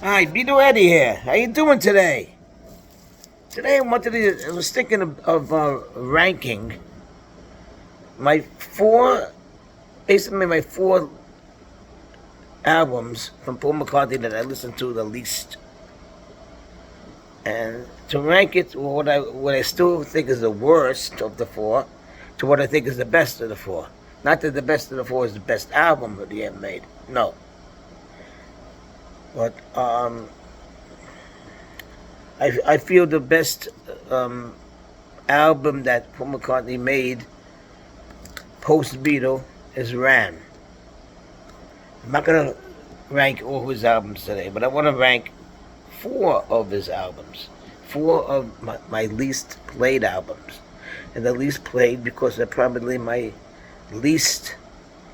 Hi, Bito Eddie here. How you doing today? Today I was thinking of ranking my basically my four albums from Paul McCartney that I listen to the least, and to rank it what I still think is the worst of the four, to what I think is the best of the four. Not that the best of the four is the best album that he ever made. No, but I feel the best album that Paul McCartney made post Beatle is Ran. I'm not gonna rank all his albums today, but I want to rank four of his albums, four of my least played albums, and the least played because they're probably my least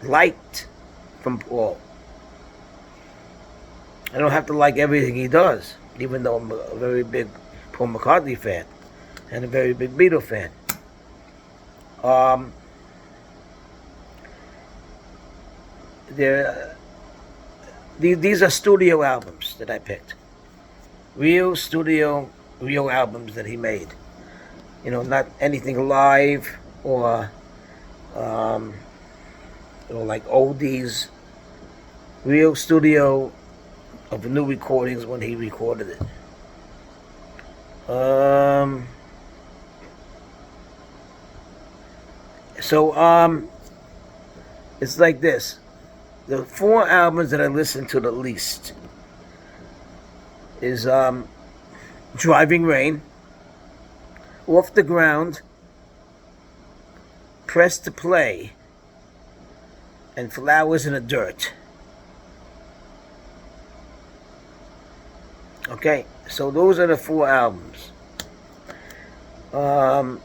liked from Paul. I don't have to like everything he does, even though I'm a very big Paul McCartney fan and a very big Beatle fan. Um, these are studio albums that I picked. Real albums that he made. You know, not anything live um, or like oldies. Real studio of new recordings when he recorded it. So it's like this. The four albums that I listen to the least is Driving Rain, Off the Ground, Press to Play, and Flowers in the Dirt. Okay, so those are the four albums. And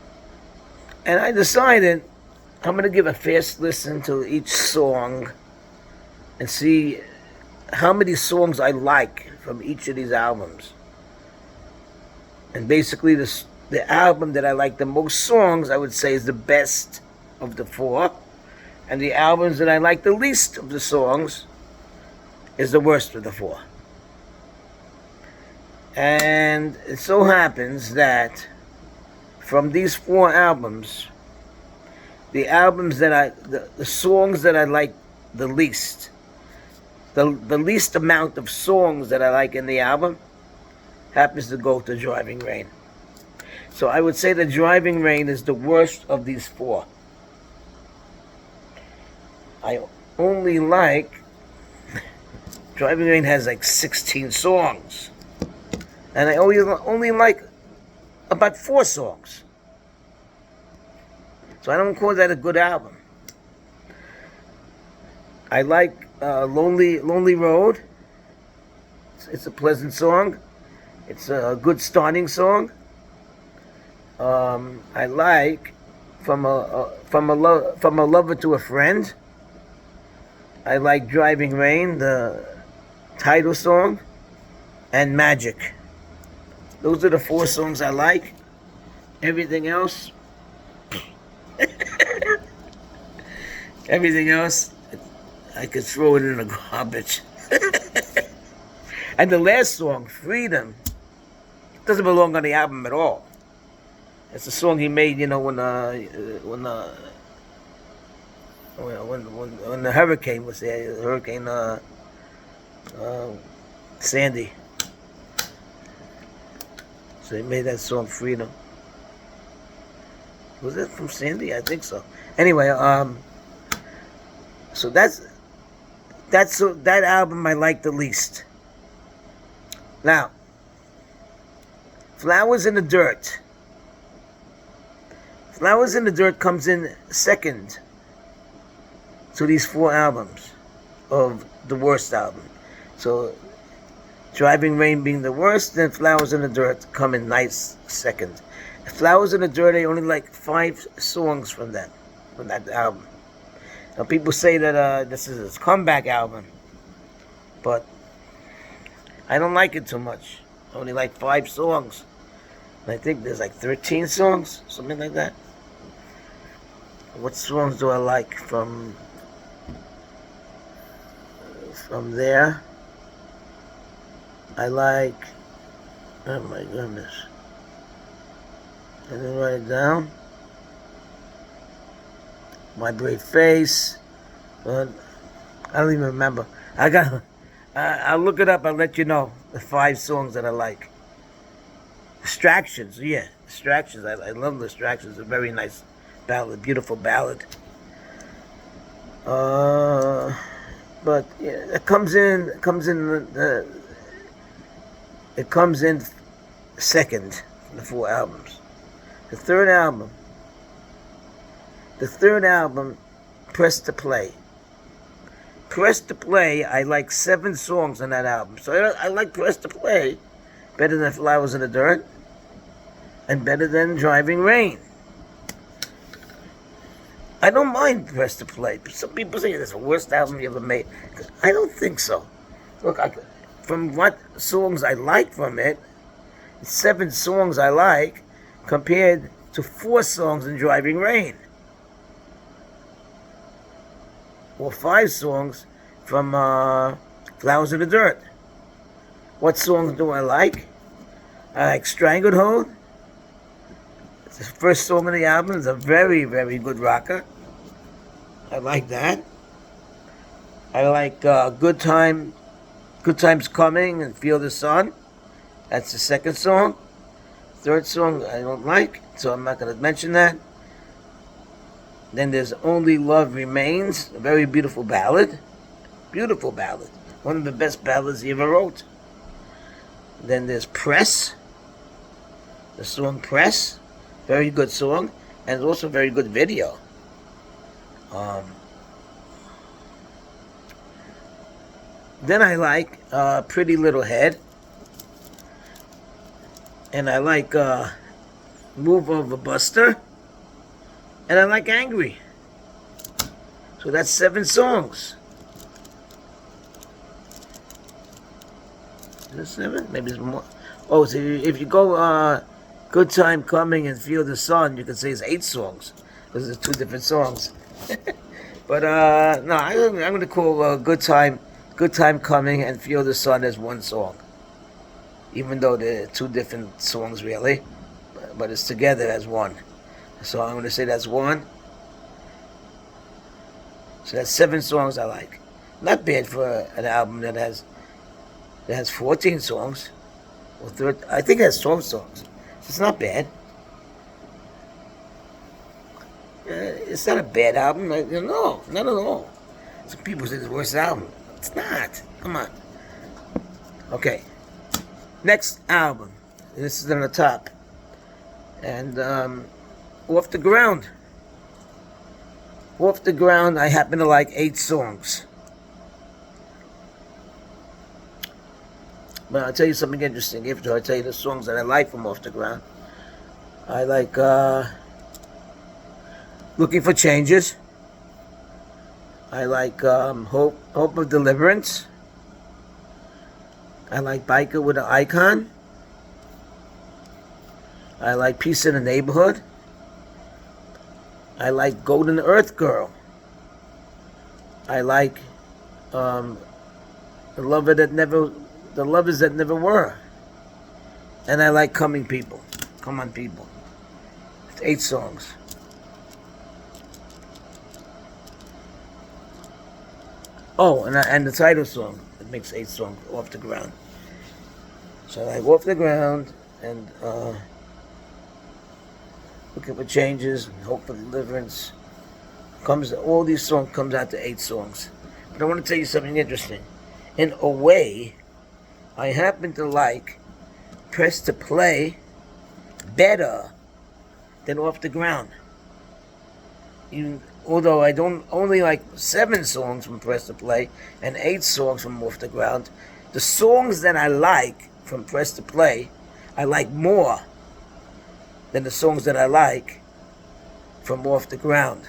I decided I'm going to give a fast listen to each song and see how many songs I like from each of these albums. And basically, the album that I like the most songs, I would say, is the best of the four. And the albums that I like the least of the songs is the worst of the four. And it so happens that from these four albums, the songs that I like the least, the least amount of songs that I like in the album happens to go to Driving Rain. So I would say that Driving Rain is the worst of these four. I only like Driving Rain has like 16 songs. And I only like about 4 songs. So I don't call that a good album. I like Lonely Road. It's a pleasant song. It's a good starting song. I like from a lover to a friend. I like Driving Rain, the title song, and Magic. Those are the 4 songs I like. Everything else, everything else, I could throw it in the garbage. And the last song, Freedom, doesn't belong on the album at all. It's a song he made, you know, when the hurricane was there, Hurricane Sandy. So he made that song Freedom. Was it from Sandy? I think so. Anyway, so that album I like the least. Now, Flowers in the Dirt. Flowers in the Dirt comes in second to these 4 albums of the worst album. So Driving Rain being the worst, then Flowers in the Dirt come in nice second. Flowers in the Dirt, I only like 5 songs from that album. Now people say that this is his comeback album, but I don't like it too much. I only like 5 songs. And I think there's like 13 songs, something like that. What songs do I like from there? I like, oh my goodness. I didn't write it down. My Brave Face. But I don't even remember. I'll look it up. I'll let you know the 5 songs that I like. Distractions, yeah. Distractions. I love Distractions. A very nice ballad, beautiful ballad. But yeah, it comes in second from the 4 albums. The third album, Press to Play. Press to Play, I like 7 songs on that album. So I like Press to Play better than Flowers in the Dirt and better than Driving Rain. I don't mind Press to Play. Some people say it's the worst album you ever made. I don't think so. Look, from what songs I like from it, 7 songs I like compared to 4 songs in Driving Rain. Or 5 songs from Flowers in the Dirt. What songs do I like? I like Stranglehold. It's the first song of the album. It's a very, very good rocker. I like that. I like Good Times Coming and Feel the Sun. That's the second song. Third song I don't like, so I'm not going to mention that. Then there's Only Love Remains, a very beautiful ballad. Beautiful ballad. One of the best ballads he ever wrote. Then there's Press. The song Press. Very good song. And it's also a very good video. Then I like Pretty Little Head. And I like Move Over Buster. And I like Angry. So that's 7 songs. Is it 7? Maybe it's more. Oh, so if you go Good Time Coming and Feel the Sun, you can say it's 8 songs. Because it's 2 different songs. But no, I'm going to call Good Time Coming and Feel the Sun as 1 song. Even though they're 2 different songs really. But it's together as 1. So I'm going to say that's 1. So that's 7 songs I like. Not bad for an album that has 14 songs. Or 13, I think it has 12 songs. It's not bad. It's not a bad album. No, not at all. Some people say it's the worst album. It's not. Come on. Okay. Next album. This is on the top. And Off the Ground. Off the Ground, I happen to like 8 songs. But I'll tell you something interesting. After I tell you the songs that I like from Off the Ground. I like Looking for Changes. I like Hope of Deliverance. I like Biker with an Icon. I like Peace in the Neighborhood. I like Golden Earth Girl. I like The Lovers That Never Were. And I like Come on People. It's 8 songs. Oh, and the title song. It makes 8 songs, Off the Ground. So I like Off the Ground and Looking for Changes, and Hope for Deliverance. All these songs comes out to 8 songs. But I want to tell you something interesting. In a way, I happen to like Press to Play better than Off the Ground. Although I don't only like 7 songs from Press to Play and 8 songs from Off the Ground, the songs that I like from Press to Play, I like more than the songs that I like from Off the Ground.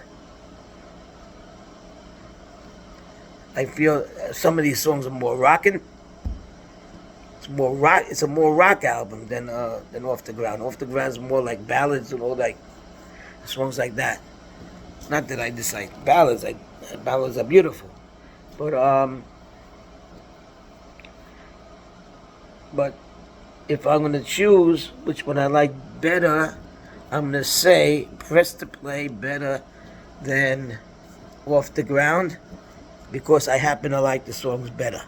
I feel some of these songs are more rocking. It's a more rock album than Off the Ground. Off the Ground is more like ballads and all like songs like that. Not that I dislike ballads. Ballads are beautiful, but But if I'm going to choose which one I like better, I'm going to say Press to Play better than Off the Ground, because I happen to like the songs better.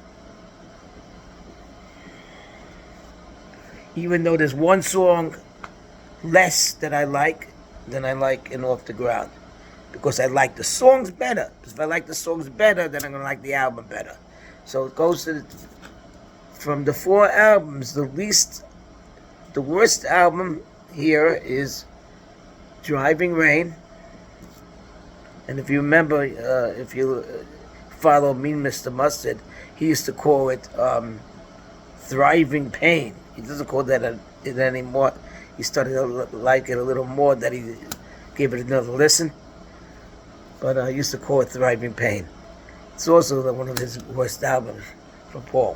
Even though there's one song less that I like than I like in Off the Ground, because I like the songs better. If I like the songs better, then I'm going to like the album better. So it goes to from the 4 albums, the worst album here is Driving Rain. And if you remember, if you follow me, Mr. Mustard, he used to call it Thriving Pain. He doesn't call that it anymore. He started to like it a little more, that he gave it another listen. But I used to call it Thriving Pain. It's also one of his worst albums from Paul.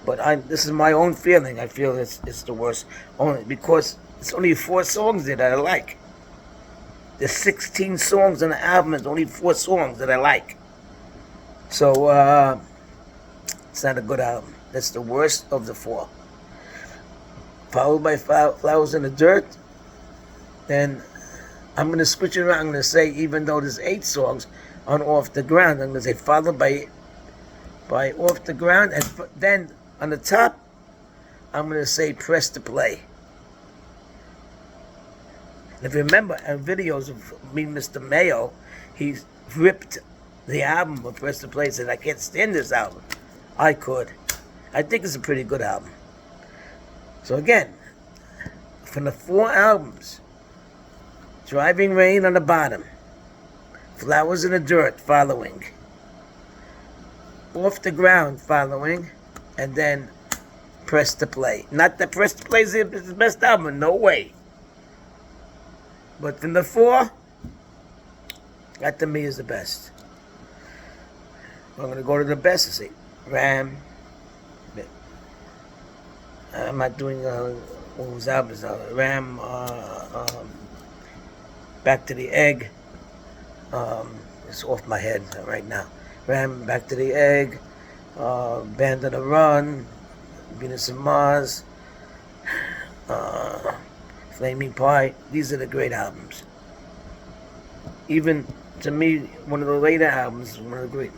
But this is my own feeling. I feel it's the worst, only because it's only 4 songs that I like. There's 16 songs on the album. There's only 4 songs that I like. So it's not a good album. That's the worst of the 4. Followed by Flowers in the Dirt. Then I'm going to switch it around. I'm going to say, even though there's 8 songs on Off the Ground, I'm going to say followed by Off the Ground, and then on the top, I'm going to say Press to Play. And if you remember in videos of me, Mr. Mayo, he ripped the album of Press to Play and said, I can't stand this album. I could. I think it's a pretty good album. So again, from the 4 albums, Driving Rain on the bottom, Flowers in the Dirt following, Off the Ground following, and then Press to Play. Not that Press to Play is the best album, no way. But from the 4, that to me is the best. I'm going to go to the best and say Ram. I'm not doing all those albums now. Ram, Back to the Egg. It's off my head right now. Ram, Back to the Egg. Band on the Run. Venus and Mars. Flaming Pie. These are the great albums. Even to me, one of the later albums, one of the great,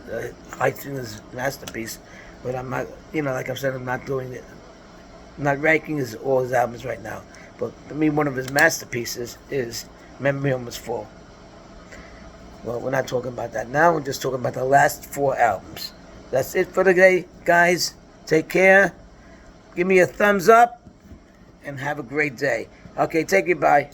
I think is masterpiece. But I'm not, like I've said, I'm not doing it. I'm not ranking all his albums right now. But to me, one of his masterpieces is Memory Almost Full. Well, we're not talking about that now. We're just talking about the last 4 albums. That's it for today, guys. Take care. Give me a thumbs up and have a great day. Okay, take it. Bye.